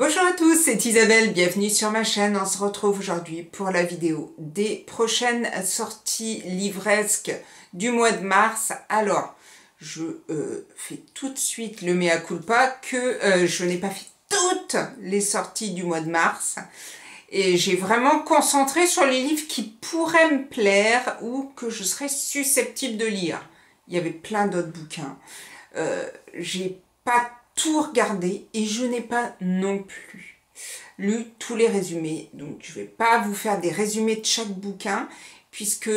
Bonjour à tous, c'est Isabelle, bienvenue sur ma chaîne. On se retrouve aujourd'hui pour la vidéo des prochaines sorties livresques du mois de mars. Alors, je fais tout de suite le mea culpa que je n'ai pas fait toutes les sorties du mois de mars. Et j'ai vraiment concentré sur les livres qui pourraient me plaire ou que je serais susceptible de lire. Il y avait plein d'autres bouquins. J'ai pas tout regardé et je n'ai pas non plus lu tous les résumés. Donc je vais pas vous faire des résumés de chaque bouquin puisque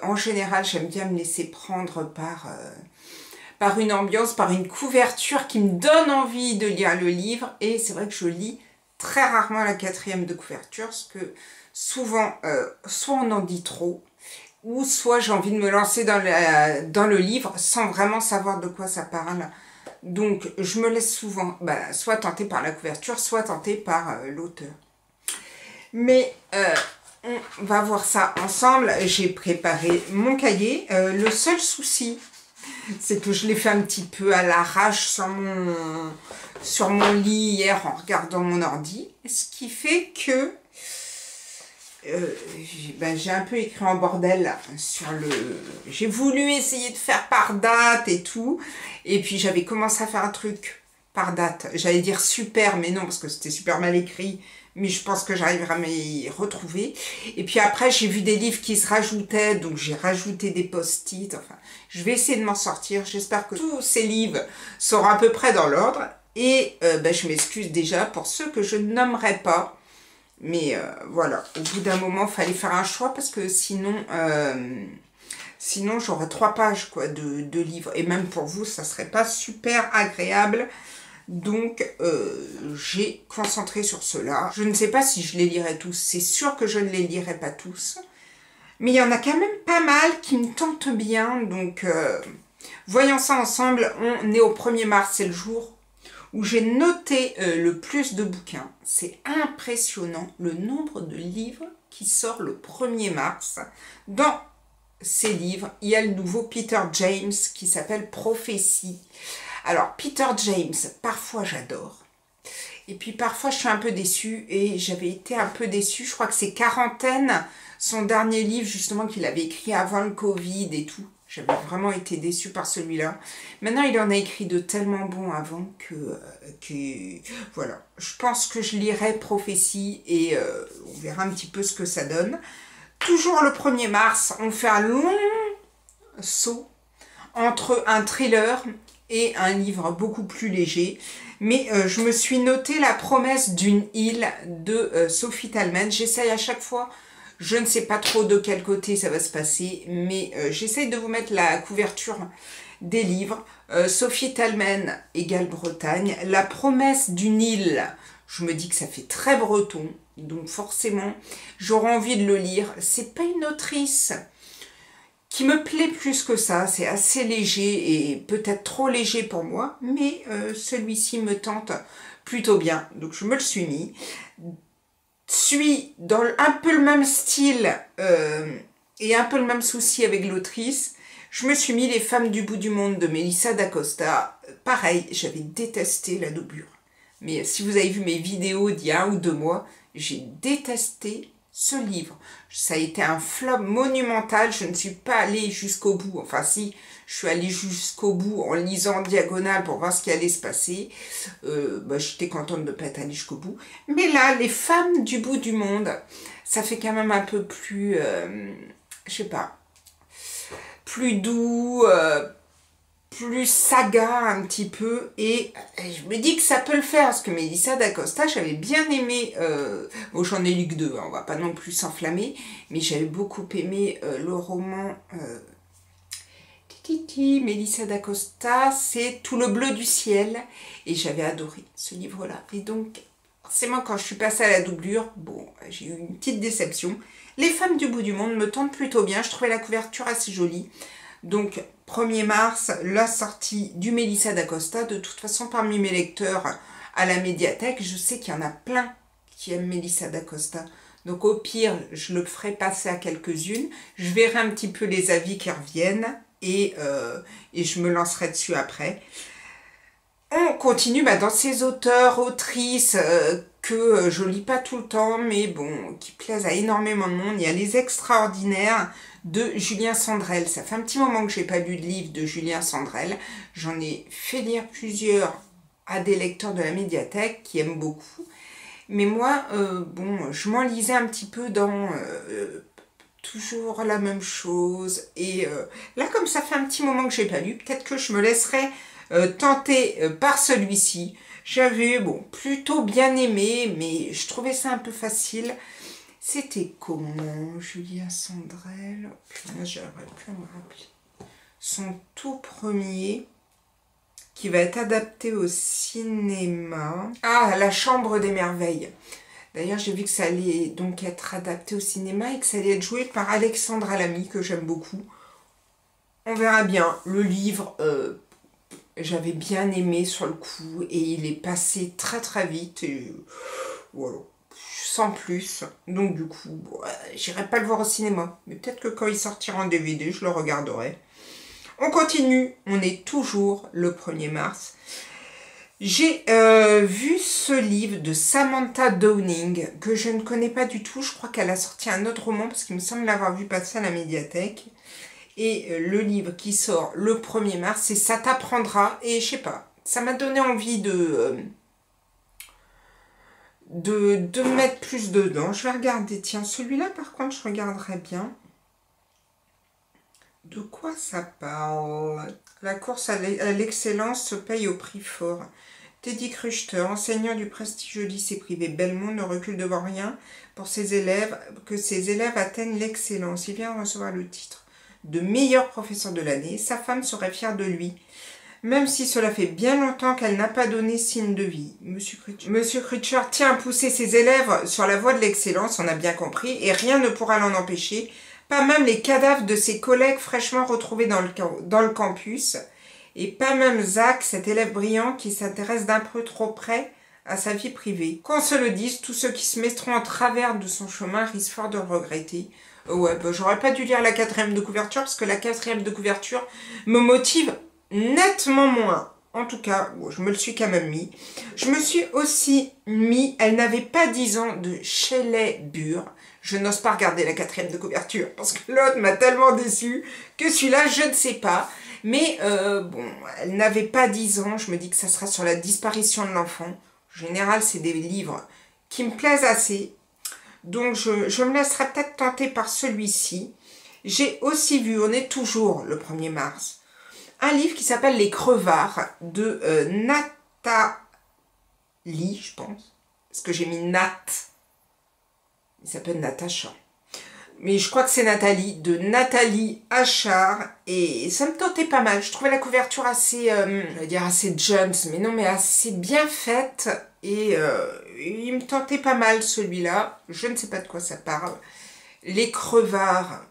en général j'aime bien me laisser prendre par une ambiance, par une couverture qui me donne envie de lire le livre. Et c'est vrai que je lis très rarement la quatrième de couverture parce que souvent soit on en dit trop ou soit j'ai envie de me lancer dans le livre sans vraiment savoir de quoi ça parle. Donc, je me laisse souvent soit tenter par la couverture, soit tenter par l'auteur. Mais on va voir ça ensemble. J'ai préparé mon cahier. Le seul souci, c'est que je l'ai fait un petit peu à l'arrache sur mon lit hier en regardant mon ordi. Ce qui fait que j'ai un peu écrit en bordel là, j'ai voulu essayer de faire par date et tout, et puis j'avais commencé à faire un truc par date, j'allais dire super, mais non, parce que c'était super mal écrit, mais je pense que j'arriverai à m'y retrouver. Et puis après j'ai vu des livres qui se rajoutaient, donc j'ai rajouté des post-it. Enfin, je vais essayer de m'en sortir. J'espère que tous ces livres seront à peu près dans l'ordre, et je m'excuse déjà pour ceux que je ne nommerai pas. Mais voilà, au bout d'un moment, il fallait faire un choix parce que sinon j'aurais 3 pages quoi, de livres. Et même pour vous, ça ne serait pas super agréable. Donc, j'ai concentré sur cela. Je ne sais pas si je les lirai tous. C'est sûr que je ne les lirai pas tous. Mais il y en a quand même pas mal qui me tentent bien. Donc, voyons ça ensemble. On est au 1er mars, c'est le jour où j'ai noté le plus de bouquins. C'est impressionnant le nombre de livres qui sort le 1er mars. Dans ces livres, il y a le nouveau Peter James qui s'appelle Prophétie. Alors, Peter James, parfois j'adore. Et puis parfois je suis un peu déçue. Et j'avais été un peu déçue. Je crois que c'est Quarantaine, son dernier livre justement qu'il avait écrit avant le Covid et tout. J'avais vraiment été déçue par celui-là. Maintenant, il en a écrit de tellement bons avant que voilà. Je pense que je lirai Prophétie et on verra un petit peu ce que ça donne. Toujours le 1er mars, on fait un long saut entre un thriller et un livre beaucoup plus léger. Mais je me suis noté La promesse d'une île de Sophie Thalmann. J'essaye à chaque fois. Je ne sais pas trop de quel côté ça va se passer, mais j'essaye de vous mettre la couverture des livres. Sophie Thalmann égale Bretagne. La promesse d'une île, je me dis que ça fait très breton, donc forcément, j'aurai envie de le lire. C'est pas une autrice qui me plaît plus que ça. C'est assez léger et peut-être trop léger pour moi, mais celui-ci me tente plutôt bien, donc je me le suis mis. Suis dans un peu le même style et un peu le même souci avec l'autrice. Je me suis mis Les femmes du bout du monde de Melissa d'Acosta. Pareil, j'avais détesté la doublure. Mais si vous avez vu mes vidéos d'il y a 1 ou 2 mois, j'ai détesté ce livre. Ça a été un flop monumental. Je ne suis pas allée jusqu'au bout. Enfin si, je suis allée jusqu'au bout en lisant en diagonale pour voir ce qui allait se passer. J'étais contente de ne pas être allée jusqu'au bout. Mais là, Les femmes du bout du monde, ça fait quand même un peu plus, je sais pas, plus doux, plus saga un petit peu. Et je me dis que ça peut le faire parce que Melissa d'Acosta, j'avais bien aimé, bon j'en ai lu que 2, hein, on va pas non plus s'enflammer, mais j'avais beaucoup aimé le roman Melissa d'Acosta, c'est Tout le bleu du ciel, et j'avais adoré ce livre-là. Et donc, forcément, quand je suis passée à la doublure, bon, j'ai eu une petite déception. Les femmes du bout du monde me tentent plutôt bien, je trouvais la couverture assez jolie. Donc, 1er mars, la sortie du Melissa d'Acosta. De toute façon, parmi mes lecteurs à la médiathèque, je sais qu'il y en a plein qui aiment Melissa d'Acosta. Donc, au pire, je le ferai passer à quelques-unes. Je verrai un petit peu les avis qui reviennent et je me lancerai dessus après. On continue dans ces auteurs, autrices que je lis pas tout le temps, mais bon, qui plaisent à énormément de monde. Il y a Les Extraordinaires de Julien Sandrel. Ça fait un petit moment que j'ai pas lu de livre de Julien Sandrel. J'en ai fait lire plusieurs à des lecteurs de la médiathèque qui aiment beaucoup. Mais moi, bon, je m'enlisais un petit peu dans toujours la même chose. Et là, comme ça fait un petit moment que j'ai pas lu, peut-être que je me laisserai tenter par celui-ci. J'avais, bon, plutôt bien aimé, mais je trouvais ça un peu facile. C'était comment, Julien Sandrel? J'aurais pu me rappeler. Son tout premier, qui va être adapté au cinéma. Ah, La Chambre des Merveilles. D'ailleurs, j'ai vu que ça allait donc être adapté au cinéma et que ça allait être joué par Alexandra Lamy, que j'aime beaucoup. On verra bien. Le livre, j'avais bien aimé sur le coup et il est passé très très vite. Et voilà, sans plus. Donc du coup, j'irai pas le voir au cinéma. Mais peut-être que quand il sortira en DVD, je le regarderai. On continue. On est toujours le 1er mars. J'ai vu ce livre de Samantha Downing que je ne connais pas du tout. Je crois qu'elle a sorti un autre roman parce qu'il me semble l'avoir vu passer à la médiathèque. Et le livre qui sort le 1er mars, c'est Ça t'apprendra. Et je sais pas, ça m'a donné envie de mettre plus dedans. Je vais regarder. Tiens, celui-là par contre, je regarderai bien. De quoi ça parle? La course à l'excellence se paye au prix fort. Teddy Kruchter, enseignant du prestigieux lycée privé Belmont, ne recule devant rien pour ses élèves, que ses élèves atteignent l'excellence. Il vient de recevoir le titre de meilleur professeur de l'année. Sa femme serait fière de lui, même si cela fait bien longtemps qu'elle n'a pas donné signe de vie. Monsieur Kruchter tient à pousser ses élèves sur la voie de l'excellence, on a bien compris, et rien ne pourra l'en empêcher, pas même les cadavres de ses collègues fraîchement retrouvés dans le campus, et pas même Zach, cet élève brillant qui s'intéresse d'un peu trop près à sa vie privée. Qu'on se le dise, tous ceux qui se mettront en travers de son chemin risquent fort de le regretter. Ouais, j'aurais pas dû lire la 4e de couverture, parce que la 4e de couverture me motive nettement moins. En tout cas, bon, je me le suis quand même mis. Je me suis aussi mis Elle n'avait pas 10 ans de Shelley Burr. Je n'ose pas regarder la 4e de couverture, parce que l'autre m'a tellement déçue que celui-là, je ne sais pas. Mais bon, Elle n'avait pas 10 ans, je me dis que ça sera sur la disparition de l'enfant. En général, c'est des livres qui me plaisent assez. Donc, je me laisserai peut-être tenter par celui-ci. J'ai aussi vu, on est toujours le 1er mars, un livre qui s'appelle Les Crevards de Nathalie, je pense. Parce que j'ai mis Nat. Il s'appelle Natacha. Mais je crois que c'est Nathalie, de Nathalie Achard. Et ça me tentait pas mal. Je trouvais la couverture assez, je vais dire assez Jones, mais non, mais assez bien faite. Et il me tentait pas mal celui-là. Je ne sais pas de quoi ça parle. Les Crevards,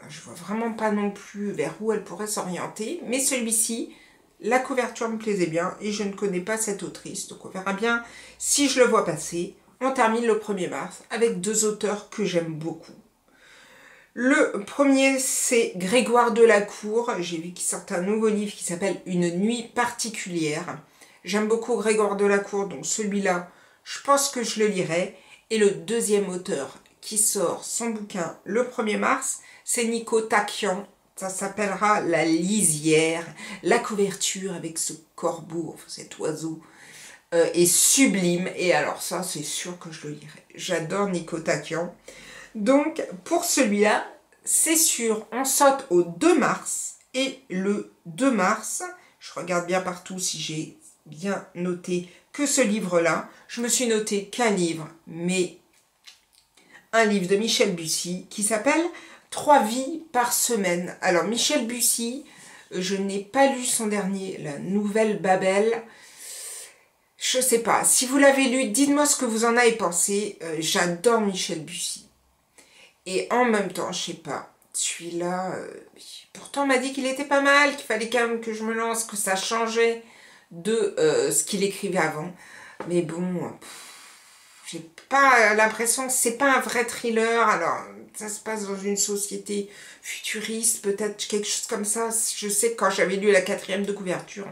je vois vraiment pas non plus vers où elle pourrait s'orienter. Mais celui-ci, la couverture me plaisait bien. Et je ne connais pas cette autrice. Donc on verra bien si je le vois passer. On termine le 1er mars avec 2 auteurs que j'aime beaucoup. Le premier, c'est Grégoire Delacour. J'ai vu qu'il sortait un nouveau livre qui s'appelle Une nuit particulière. J'aime beaucoup Grégoire Delacour, donc celui-là, je pense que je le lirai. Et le deuxième auteur qui sort son bouquin le 1er mars, c'est Nico Takian. Ça s'appellera La Lisière. La couverture avec ce corbeau, enfin cet oiseau, est sublime. Et alors ça, c'est sûr que je le lirai. J'adore Nico Takian. Donc, pour celui-là, c'est sûr, on saute au 2 mars. Et le 2 mars, je regarde bien partout si j'ai bien noté que ce livre-là, je me suis noté qu'un livre, mais un livre de Michel Bussy qui s'appelle 3 vies par semaine. Alors, Michel Bussy, je n'ai pas lu son dernier, La Nouvelle Babel. Je sais pas. Si vous l'avez lu, dites-moi ce que vous en avez pensé. J'adore Michel Bussy. Et en même temps, je sais pas, celui-là, pourtant on m'a dit qu'il était pas mal, qu'il fallait quand même que je me lance, que ça changeait de ce qu'il écrivait avant. Mais bon, j'ai pas l'impression que c'est pas un vrai thriller. Alors, ça se passe dans une société futuriste, peut-être quelque chose comme ça. Je sais que quand j'avais lu la 4e de couverture,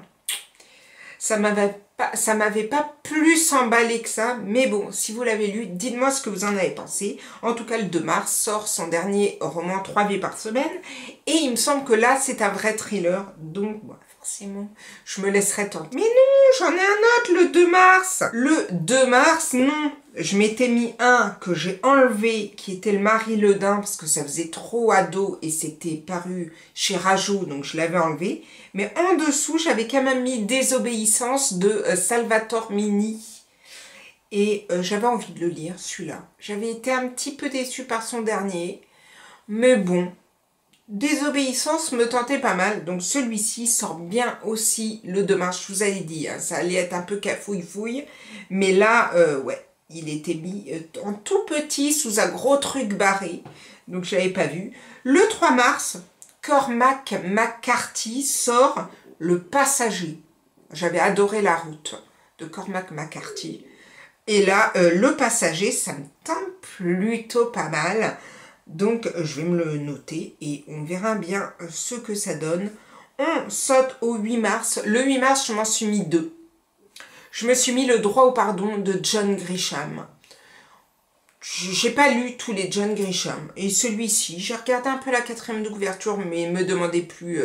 ça m'avait pas plus emballé que ça, mais bon, si vous l'avez lu, dites-moi ce que vous en avez pensé. En tout cas, le 2 mars sort son dernier roman 3 vies par semaine, et il me semble que là, c'est un vrai thriller, donc bon, forcément, je me laisserai tenter. Mais non, j'en ai un autre le 2 mars. Le 2 mars, non. Je m'étais mis un que j'ai enlevé, qui était le Marie Le Dain, parce que ça faisait trop ado et c'était paru chez Rajo, donc je l'avais enlevé. Mais en dessous, j'avais quand même mis Désobéissance de Salvatore Mini. Et j'avais envie de le lire, celui-là. J'avais été un petit peu déçue par son dernier. Mais bon, Désobéissance me tentait pas mal. Donc celui-ci sort bien aussi le 2 mars. Je vous avais dit, hein, ça allait être un peu cafouille-fouille. Mais là, ouais. Il était mis en tout petit sous un gros truc barré. Donc, je n'avais pas vu. Le 3 mars, Cormac McCarthy sort Le Passager. J'avais adoré La Route de Cormac McCarthy. Et là, Le Passager, ça me tente plutôt pas mal. Donc, je vais me le noter et on verra bien ce que ça donne. On saute au 8 mars. Le 8 mars, je m'en suis mis 2. Je me suis mis Le Droit au pardon de John Grisham. J'ai pas lu tous les John Grisham. Et celui-ci, j'ai regardé un peu la 4e de couverture, mais me demandez plus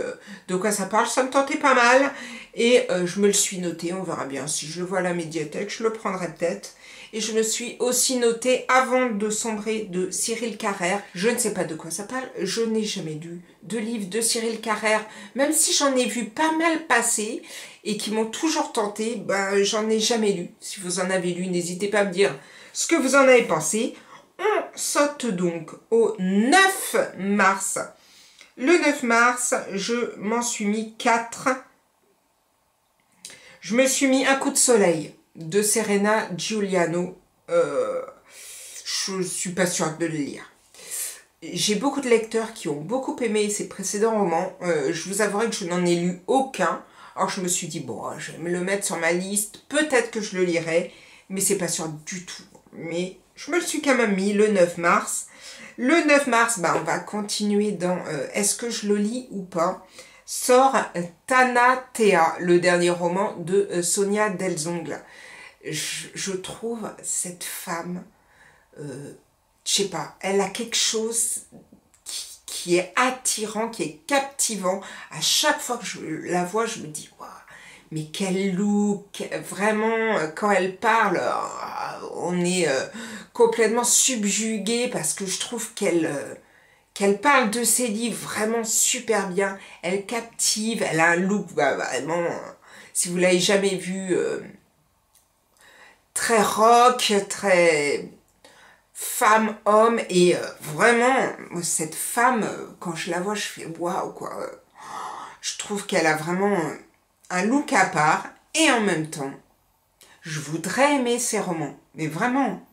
de quoi ça parle. Ça me tentait pas mal. Et je me le suis noté. On verra bien. Si je le vois à la médiathèque, je le prendrai peut-être. Et je me suis aussi noté Avant de sombrer de Cyril Carrère. Je ne sais pas de quoi ça parle. Je n'ai jamais lu de livre de Cyril Carrère. Même si j'en ai vu pas mal passer et qui m'ont toujours tenté, ben, j'en ai jamais lu. Si vous en avez lu, n'hésitez pas à me dire ce que vous en avez pensé. On saute donc au 9 mars. Le 9 mars, je m'en suis mis 4. Je me suis mis Un coup de soleil de Serena Giuliano. Je suis pas sûre de le lire. J'ai beaucoup de lecteurs qui ont beaucoup aimé ses précédents romans. Je vous avouerai que je n'en ai lu aucun. Alors je me suis dit, bon, je vais me le mettre sur ma liste. Peut-être que je le lirai, mais c'est pas sûr du tout. Mais je me le suis quand même mis le 9 mars. Le 9 mars, bah, on va continuer dans est-ce que je le lis ou pas. Sort Thanatea, le dernier roman de Sonia Delzongle. Je trouve cette femme, je sais pas, elle a quelque chose qui est attirant, qui est captivant. À chaque fois que je la vois, je me dis, waouh, mais quel look, vraiment, quand elle parle, on est complètement subjugué parce que je trouve qu'elle parle de ses livres vraiment super bien. Elle captive, elle a un look vraiment, si vous l'avez jamais vu, très rock, très femme, homme, et vraiment, cette femme, quand je la vois, je fais waouh, quoi. Je trouve qu'elle a vraiment un look à part, et en même temps, je voudrais aimer ses romans, mais vraiment.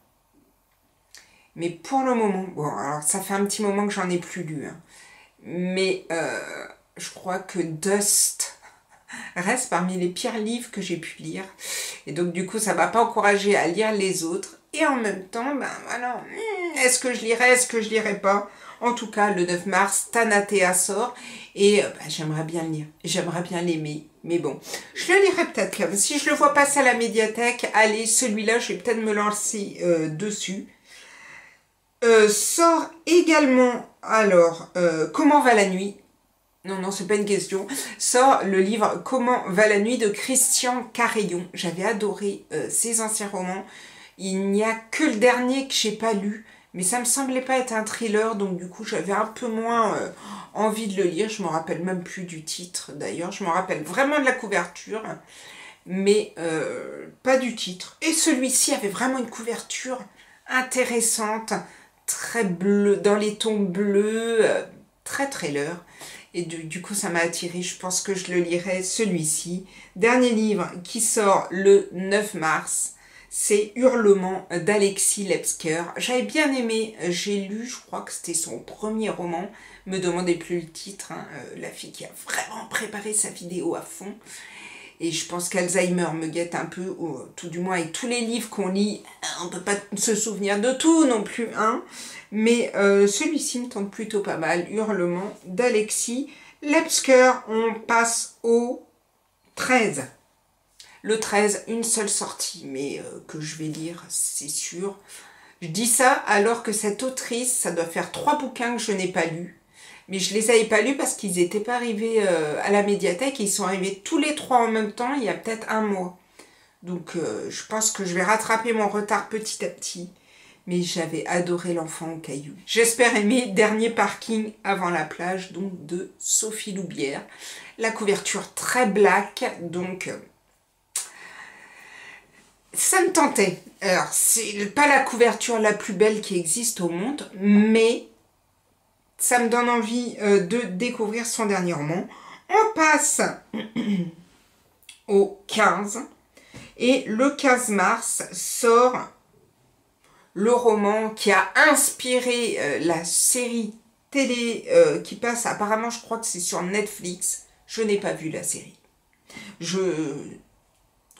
Mais pour le moment, bon, alors ça fait un petit moment que j'en ai plus lu, hein, mais je crois que Dust reste parmi les pires livres que j'ai pu lire, et donc du coup ça m'a pas encouragée à lire les autres, et en même temps, ben voilà, est-ce que je lirai, est-ce que je lirai pas? En tout cas, le 9 mars, Thanatea sort, et ben, j'aimerais bien le lire, j'aimerais bien l'aimer, mais bon, je le lirai peut-être quand même. Si je le vois passer à la médiathèque, allez, celui-là, je vais peut-être me lancer dessus. Sort également, alors, Comment va la nuit? Non, c'est pas une question. Sort le livre Comment va la nuit de Christian Carayon. J'avais adoré ses anciens romans. Il n'y a que le dernier que j'ai pas lu, mais ça me semblait pas être un thriller, donc du coup j'avais un peu moins envie de le lire. Je me rappelle même plus du titre d'ailleurs. Je me rappelle vraiment de la couverture, mais pas du titre. Et celui-ci avait vraiment une couverture intéressante, très bleue, dans les tons bleus, très thriller. Et du coup, ça m'a attirée. Je pense que je le lirai, celui-ci. Dernier livre qui sort le 9 mars, c'est Hurlement d'Alexis Lepsker. J'avais bien aimé, j'ai lu, je crois que c'était son premier roman. Me demandez plus le titre, hein, la fille qui a vraiment préparé sa vidéo à fond. Et je pense qu'Alzheimer me guette un peu, ou tout du moins avec tous les livres qu'on lit, on ne peut pas se souvenir de tout non plus, hein. Mais celui-ci me tente plutôt pas mal, Hurlement d'Alexis Lepsker. On passe au 13. Le 13, une seule sortie, mais que je vais lire, c'est sûr. Je dis ça alors que cette autrice, ça doit faire 3 bouquins que je n'ai pas lus. Mais je les avais pas lus parce qu'ils n'étaient pas arrivés à la médiathèque. Ils sont arrivés tous les 3 en même temps, il y a peut-être un mois. Donc je pense que je vais rattraper mon retard petit à petit. Mais j'avais adoré L'Enfant aux cailloux. J'espère aimer Dernier parking avant la plage, donc de Sophie Loubière. La couverture très black, donc ça me tentait. Alors, c'est pas la couverture la plus belle qui existe au monde, mais ça me donne envie de découvrir son dernier roman. On passe au 15, et le 15 mars sort le roman qui a inspiré la série télé qui passe, apparemment je crois que c'est sur Netflix. Je n'ai pas vu la série. Je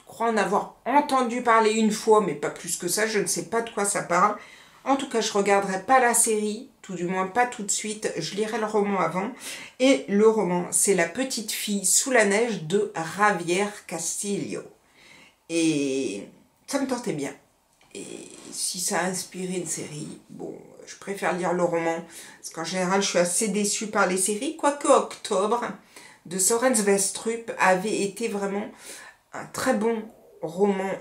crois en avoir entendu parler une fois, mais pas plus que ça, je ne sais pas de quoi ça parle. En tout cas, je ne regarderai pas la série, tout du moins pas tout de suite, je lirai le roman avant. Et le roman, c'est La petite fille sous la neige de Javier Castillo. Et ça me tentait bien. Et si ça a inspiré une série, bon, je préfère lire le roman, parce qu'en général, je suis assez déçue par les séries, quoique Octobre, de Soren Svestrup, avait été vraiment un très bon roman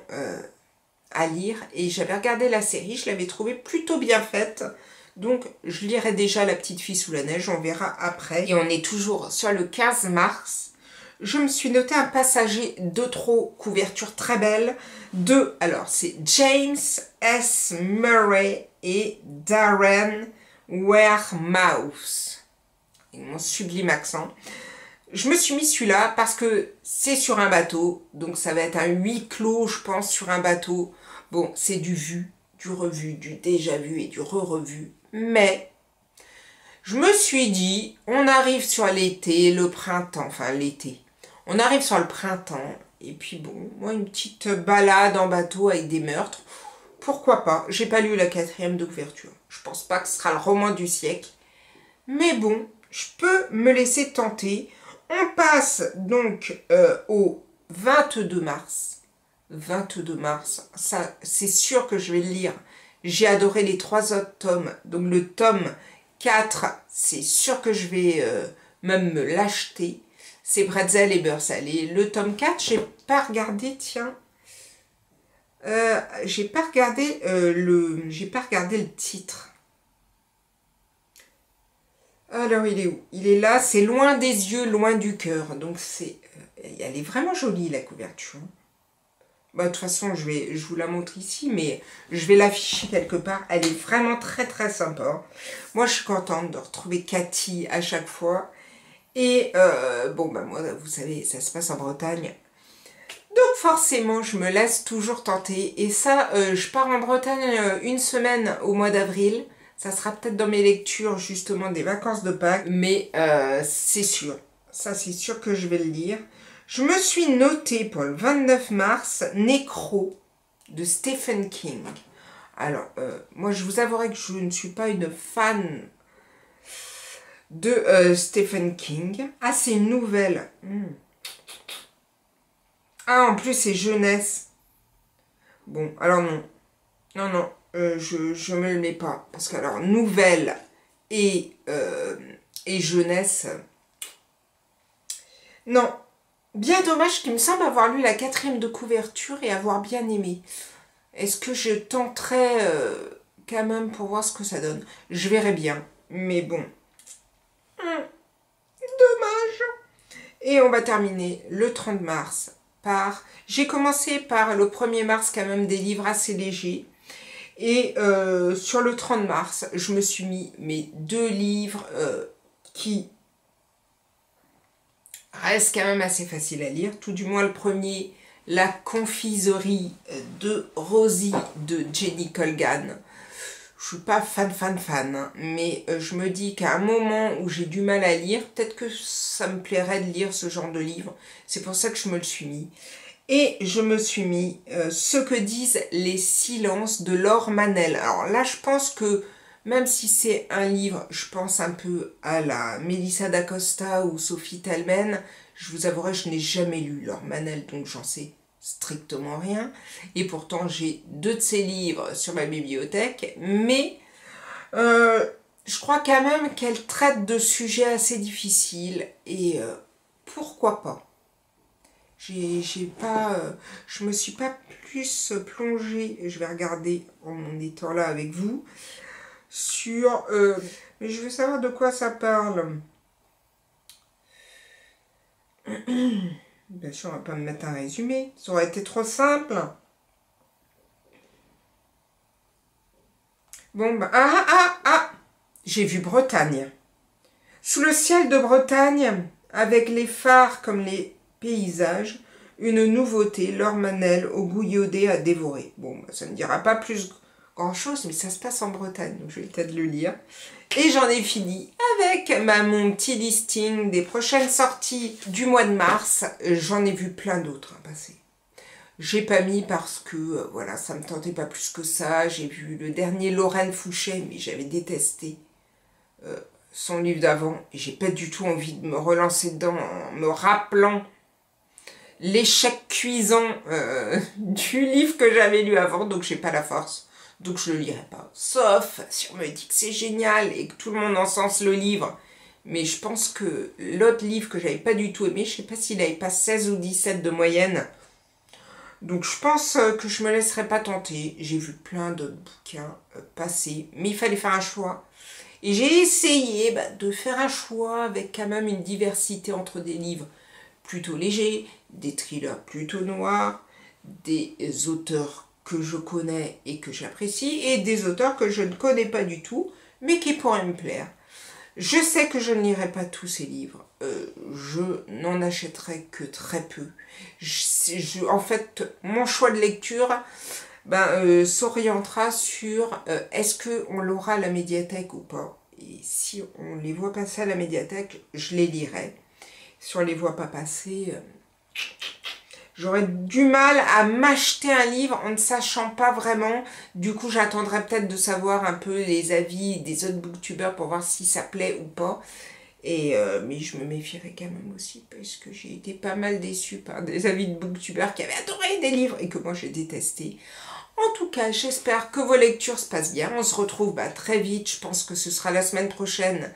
à lire, et j'avais regardé la série, je l'avais trouvée plutôt bien faite, donc je lirai déjà La petite fille sous la neige, on verra après. Et on est toujours sur le 15 mars. Je me suis noté un passager de trop, couverture très belle, de, alors c'est James S. Murray et Darren Wehrmaus, avec mon sublime accent. Je me suis mis celui-là parce que c'est sur un bateau, donc ça va être un huis clos, je pense, sur un bateau. Bon, c'est du vu, du revu, du déjà vu et du re-revu, mais je me suis dit, on arrive sur l'été, le printemps, enfin l'été. On arrive sur le printemps, et puis bon, moi une petite balade en bateau avec des meurtres, pourquoi pas. J'ai pas lu la 4e de couverture, je pense pas que ce sera le roman du siècle, mais bon, je peux me laisser tenter. On passe donc au 22 mars. 22 mars, ça c'est sûr que je vais le lire. J'ai adoré les 3 autres tomes, donc le tome 4, c'est sûr que je vais même me l'acheter. C'est Bretzel et beurre salé. Le tome 4, j'ai pas regardé, tiens. J'ai pas regardé le titre. Alors, il est où? Il est là, c'est Loin des yeux, loin du cœur. Donc, c'est, elle est vraiment jolie, la couverture. Bah, de toute façon, je vous la montre ici, mais je vais l'afficher quelque part. Elle est vraiment très, très sympa. Moi, je suis contente de retrouver Cathy à chaque fois. Et bon, bah moi, vous savez, ça se passe en Bretagne. Donc forcément, je me laisse toujours tenter. Et ça, je pars en Bretagne une semaine au mois d'avril. Ça sera peut-être dans mes lectures, justement, des vacances de Pâques. Mais c'est sûr. Ça, c'est sûr que je vais le lire. Je me suis notée pour le 29 mars, Nécro, de Stephen King. Alors, moi, je vous avouerai que je ne suis pas une fan de Stephen King. Ah, c'est une nouvelle. Ah, en plus, c'est jeunesse. Bon, alors non. Non, non, je me le mets pas. Parce que, alors, nouvelle et jeunesse... Non. Bien dommage qu'il me semble avoir lu la 4e de couverture et avoir bien aimé. Est-ce que je tenterai quand même pour voir ce que ça donne? Je verrai bien. Mais bon... Dommage. Et on va terminer le 30 mars par... J'ai commencé par le 1er mars quand même des livres assez légers. Et sur le 30 mars, je me suis mis mes 2 livres qui restent quand même assez faciles à lire. Tout du moins le premier, La confiserie de Rosie de Jenny Colgan. Je suis pas fan, hein, mais je me dis qu'à un moment où j'ai du mal à lire, peut-être que ça me plairait de lire ce genre de livre. C'est pour ça que je me le suis mis. Et je me suis mis Ce que disent les silences de Laure Manel. Alors là, je pense que, même si c'est un livre, je pense un peu à la Mélissa d'Acosta ou Sophie Talmen, je vous avouerai, je n'ai jamais lu Laure Manel, donc j'en sais strictement rien. Et pourtant, j'ai 2 de ses livres sur ma bibliothèque. Mais je crois quand même qu'elle traite de sujets assez difficiles. Et pourquoi pas? Je me suis pas plus plongée, je vais regarder en étant là avec vous, sur... mais je veux savoir de quoi ça parle. Bien sûr, on va pas me mettre un résumé, ça aurait été trop simple. Bon, bah... j'ai vu Bretagne. Sous le ciel de Bretagne, avec les phares comme les paysages, une nouveauté, l'or Manel au goût iodé à dévorer. Bon, ça ne dira pas plus grand-chose, mais ça se passe en Bretagne, donc je vais peut-être le lire. Et j'en ai fini avec mon petit listing des prochaines sorties du mois de mars. J'en ai vu plein d'autres passer. J'ai pas mis parce que, voilà, ça me tentait pas plus que ça. J'ai vu le dernier Lorraine Fouché, mais j'avais détesté son livre d'avant. Et j'ai pas du tout envie de me relancer dedans en me rappelant l'échec cuisant du livre que j'avais lu avant, donc j'ai pas la force, donc je le lirai pas. Sauf si on me dit que c'est génial et que tout le monde encense le livre, mais je pense que l'autre livre que j'avais pas du tout aimé, je sais pas s'il avait pas 16 ou 17 de moyenne, donc je pense que je me laisserai pas tenter. J'ai vu plein d'autres bouquins passer, mais il fallait faire un choix. Et j'ai essayé de faire un choix avec quand même une diversité entre des livres plutôt légers, des thrillers plutôt noirs, des auteurs que je connais et que j'apprécie, et des auteurs que je ne connais pas du tout, mais qui pourraient me plaire. Je sais que je ne lirai pas tous ces livres, je n'en achèterai que très peu. En fait, mon choix de lecture s'orientera sur est-ce qu'on l'aura à la médiathèque ou pas. Et si on les voit passer à la médiathèque, je les lirai. Si on les voit pas passer, j'aurais du mal à m'acheter un livre en ne sachant pas vraiment. Du coup, j'attendrai peut-être de savoir un peu les avis des autres booktubeurs pour voir si ça plaît ou pas. Et mais je me méfierai quand même aussi parce que j'ai été pas mal déçue par des avis de booktubeurs qui avaient adoré des livres et que moi j'ai détesté. En tout cas, j'espère que vos lectures se passent bien. On se retrouve très vite, je pense que ce sera la semaine prochaine,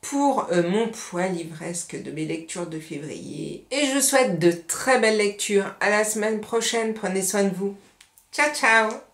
pour mon poids livresque de mes lectures de février. Et je vous souhaite de très belles lectures. À la semaine prochaine. Prenez soin de vous. Ciao, ciao!